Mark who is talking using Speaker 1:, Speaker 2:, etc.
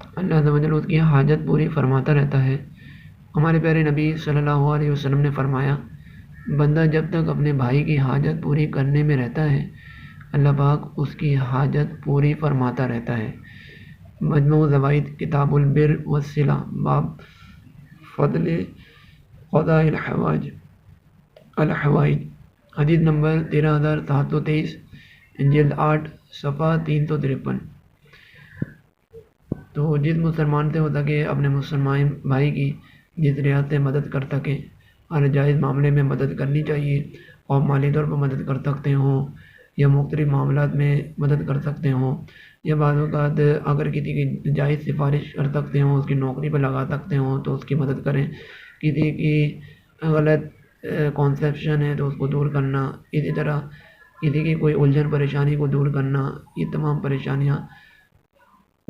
Speaker 1: اللہ عز و جل اس کی حاجت پوری فرماتا رہتا ہے۔ ہمارے پیارے نبی صلی اللہ علیہ وسلم نے فرمایا، بندہ جب تک اپنے بھائی کی حاجت پوری کرنے میں رہتا ہے، اللہ پاک اس کی حاجت پوری فرماتا رہتا ہے۔ مجموع زوائد کتاب البر والصلہ، باب فضل قضاء الحوائج، حدیث نمبر 13723، جلد 8، صفحہ 353۔ تو جس مسلمان سے ہو سکے اپنے مسلمان بھائی کی جس ریاض سے مدد کر سکے، ہر جائز معاملے میں مدد کرنی چاہیے، اور مالی طور پر مدد کر سکتے ہوں یا مختلف معاملات میں مدد کر سکتے ہوں، یا بعض اوقات اگر کسی کی جائز سفارش کر سکتے ہوں، اس کی نوکری پہ لگا سکتے ہوں تو اس کی مدد کریں۔ کسی کی غلط کانسیپشن ہے تو اس کو دور کرنا، اسی طرح کسی کی کوئی الجھن پریشانی کو دور کرنا، یہ تمام پریشانیاں